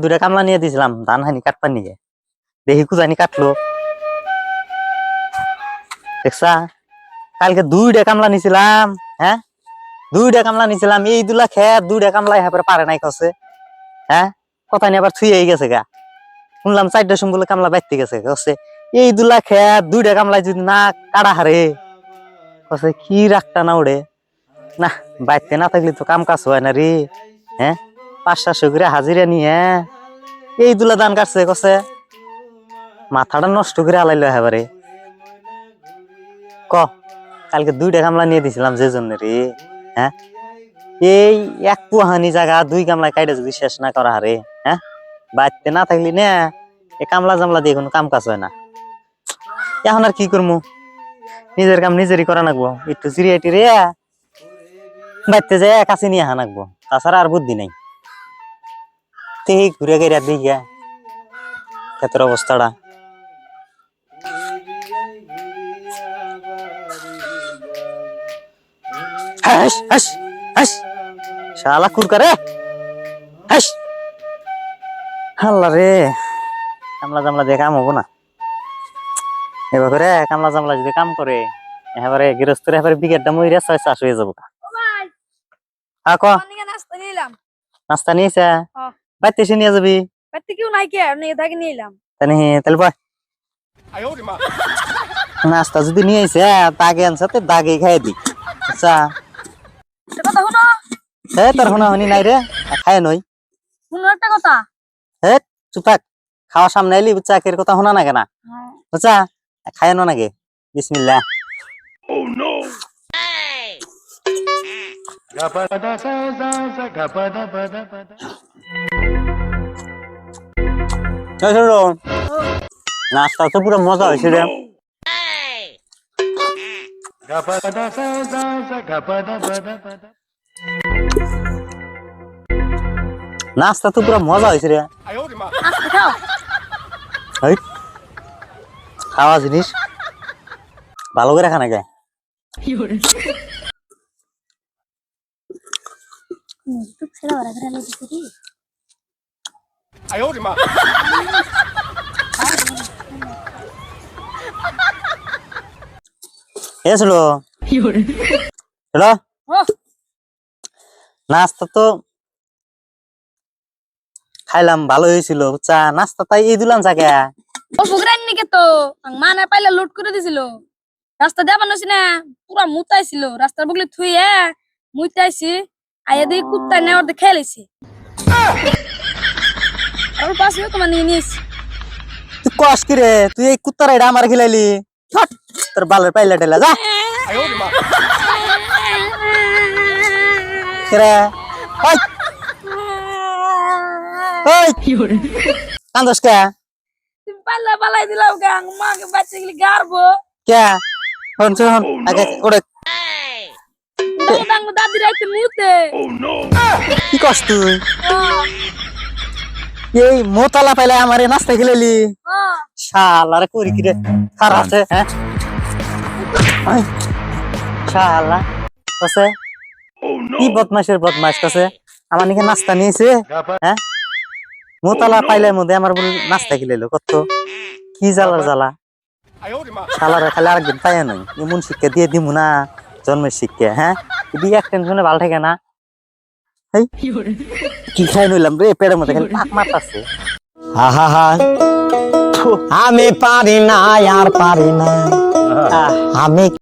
দুটা কামলা নিয়ে দিয়েছিলাম ধান হানি কাটবার নিয়ে, দেখি কুজানি কাটলো। দেখছা কালকে দুইটা কামলা নিছিলাম, হ্যাঁ দুইটা কামলা নিছিলাম, এই দুলা খেত দুইটা কামলা এবার পারে নাই কছে, হ্যাঁ কথা নিয়ে আবার থুয়ে গেছে গা। শুনলাম 4টার সময় বলে কামলা বাইতে গেছে, কছে এই দুলা খেত দুইটা কামলা যদি না কাটা হারে, কছে কি রাখটা না ওড়ে না, বাইতে না থাকলে তো কাম কাজ হয় না রে। হ্যাঁ 500-700 করে হাজিরা নিয়ে এই দুলা ধান কাটছে, কছে মাথাটা নষ্ট করে আলাইলো এবারে। ক কালকে দুইটা কামলা নিয়ে দিছিলাম যে জন্য রে, হ্যাঁ এই এক পুহানি জায়গা 2 কামলা কাইটা যদি শেষ না করা হারে, হ্যাঁ বাইতে না থাকলি না এই কামলা জামলা দিয়ে কোনো কাম কাজ হয় না। এখন আর কি করবো, নিজের কাম নিজেরই করা লাগবো, একটু চিরিয়াটি রে বাইতে যায় কাছে নিয়ে আহা লাগবো, তাছাড়া আর বুদ্ধি নাই। তেই ঘুরে গেরা দিঘা ক্ষেতের অবস্থাটা। হাস হাস হাস শালা কুরকারে হাস। আল্লাহ রে, কামলা জামলা দিয়ে কাম হবো না এবার করে। কামলা জামলা যদি কাম করে এবারে গৃহস্থের এবারে বিঘেরটা মইরা 6 চাষ হয়ে যাবো। ক নাস্তা নিয়েছে বাইতে এসে নিয়ে যাবি, তাহলে বয় নাস্তা যদি নিয়ে আইছে দাগে আনছে তো দাগে খাই দি। আচ্ছা তোর শোনা শুনি নাই রে, খায় নই একটা কথা চুপাক খাওয়ার সামনে এলি চাকের কথা শোনা না কেনা, বুঝছা খায় না নাকি। বিসমিল্লাহ। নাস্তা তো পুরো মজা হয়েছে রে, নাস্তা তো পুরো মজা হয়েছে রে। খাওয়া জিনিস ভালো করে খানা গে। নাস্তা তো খাইলাম ভালো হয়েছিল, বুঝছা নাস্তা তাই এই দিলাম জায়গা তো মানে পাইলে লুট করে দিছিল, রাস্তা দেবা নছি না পুরা মুতাইছিল, রাস্তার বগলে থুইয়ে মুইতাইছি, আইয়া দিয়ে কুত্তা নেওয়ার দিয়ে খেলেছি আর পাশে তোমার নিয়ে নিয়েছি। তুই কস কি রে, তুই এই কুত্তার এটা আমার খিলাইলি, তোর বালের পাইলা টেলা যা কান্দস কে পাল্লা পালাই দিলাম গাং মাকে বাচ্চা গেলি গারবো কে হন শোন আগে ওরে দাদি রাইতে মুতে। কি কস তুই এই মোতালা পাইলে আমারে নাস্তা খিলাইলি, শালা রে করি কি রে খারাপ আছে। হ্যাঁ শালা কসে কি বদমাশের বদমাশ, কসে আমার নিকে নাস্তা নিয়েছে, হ্যাঁ মোতালা পাইলে মধ্যে আমার বলে নাস্তা খিলাইলো, কত কি জ্বালার জ্বালা। শালারে খালি আরেকদিন পাইয়া নই এমন শিক্ষা দিয়ে দিমু না, জন্মের শিক্ষা। হ্যাঁ বিয়ে এক টেনশনে ভালো থাকে না, কি খাই নইলাম রে পেটের মধ্যে খালি পাক মারতাছে। আমি পারি না আর পারি না আমি।